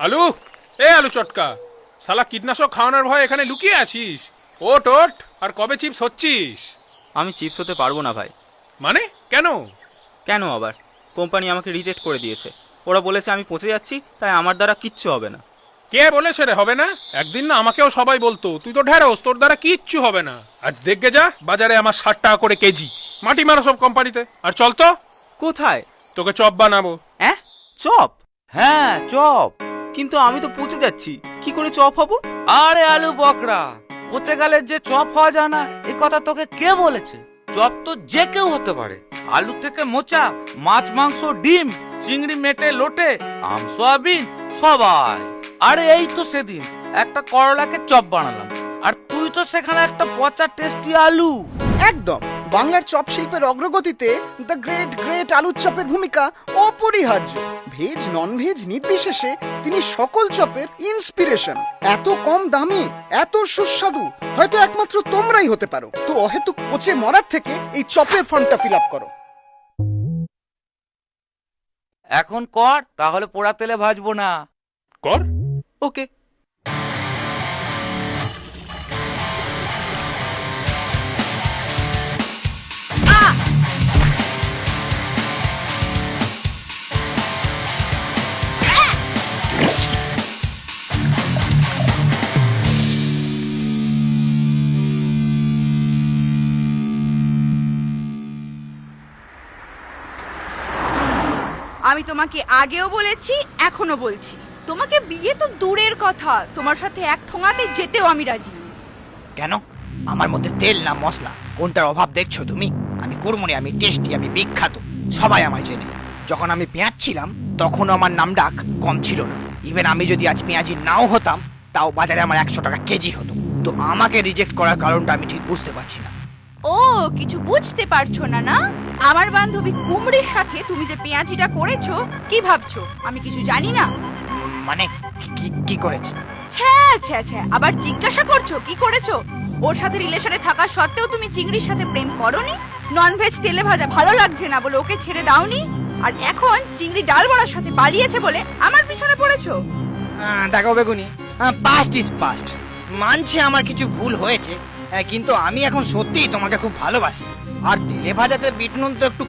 আলু, এ আলু চটকা, শালা কীটনাশক খাওয়ানোর ভয় এখানে লুকিয়ে আছিস? ওট ওট, আর কবে চিপস হচ্ছিস? আমি চিপস হতে পারবো না ভাই। মানে কেন? কেন আবার? কোম্পানি আমাকে রিজেক্ট করে দিয়েছে। ওরা বলেছে আমি পচে যাচ্ছি, তাই আমার দ্বারা কিচ্ছু হবে না। কে বলেছে রে হবে না? একদিন না আমাকেও সবাই বলতো তুই তো ঢেঁড়স, তোর দ্বারা কিচ্ছু হবে না। আজ দেখবে যা, বাজারে আমার 60 টাকা করে কেজি। মাটি মারো সব কোম্পানিতে। আর চল তো, কোথায়? তোকে চপ বানাবো। হ্যাঁ, চপ? হ্যাঁ চপ। কিন্তু আমি তো পচে যাচ্ছি, কি করে চপ হবো? আরে আলু বকরা, পচে গেলে যে চপ হওয়া যায় না এই কথা তোকে কে বলেছে? চপ তো যে কেউ হতে পারে। আলু থেকে মোচা, মাছ মাংস ডিম, চিংড়ি মেটে লোটে, আম সয়াবিন সবাই। আরে এই তো সেদিন একটা করলাকে চপ বানালাম, আর তুই তো সেখানে একটা পচা টেস্টি আলু। একদম, বাংলার চপ শিল্পের অগ্রগতিতে দ্য গ্রেট গ্রেট আলুর চপের ভূমিকা অপরিহার্য। ভেজ নন ভেজ নির্বিশেষে তিনি সকল চপের ইন্সপিরেশন। এত কম দামে এত সুস্বাদু হয়তো একমাত্র তোমরাই হতে পারো। তো অহেতুক পচে মরার থেকে এই চপের ফর্মটা ফিল আপ করো। এখন কর, তাহলে পোড়া তেলে ভাজবো না। কর। ওকে। আমি তোমাকে আগেও বলেছি, এখনো বলছি, তোমাকে বিয়ে তো দূরের কথা, তোমার সাথে এক ঠোঙাতে যেতেও আমি রাজি। কেন? আমার মধ্যে তেল না মশলা, কোনটার অভাব দেখছো তুমি? আমি কুড়মুড়ি, আমি টেস্টি, আমি বিখ্যাত, সবাই আমায় চেনে। যখন আমি পেঁয়াজ ছিলাম তখনও আমার নাম ডাক কম ছিল না। ইভেন আমি যদি আজ পেঁয়াজি নাও হতাম, তাও বাজারে আমার 100 টাকা কেজি হতো। তো আমাকে রিজেক্ট করার কারণটা আমি ঠিক বুঝতে পারছি না। ও, কিছু বুঝতে পারছো না না? আমার বান্ধবী কুমড়ির সাথে তুমি যে পেঁয়াজিটা করেছো, কি ভাবছো আমি কিছু জানি না? মানে কি করেছে? ছ্যা ছ্যা ছ্যা, আবার জিজ্ঞাসা করছো কি করেছো? ওর সাথে রিলেশনে থাকা সত্ত্বেও তুমি চিংড়ির সাথে প্রেম করোনি? ননভেজ তেলে ভাজা ভালো লাগছে না বলে ওকে ছেড়ে দাওনি, আর এখন চিংড়ি ডাল বড়ার সাথে পালিয়েছে বলে আমার পিছনে পড়েছো? দেখো বেগুনি, পাস্ট ইজ পাস্ট। মানছি আমার কিছু ভুল হয়েছে, কিন্তু আমি এখন সত্যিই তোমাকে খুব ভালোবাসি। আর তেলে ভাজাতে বিট নুন তো একটু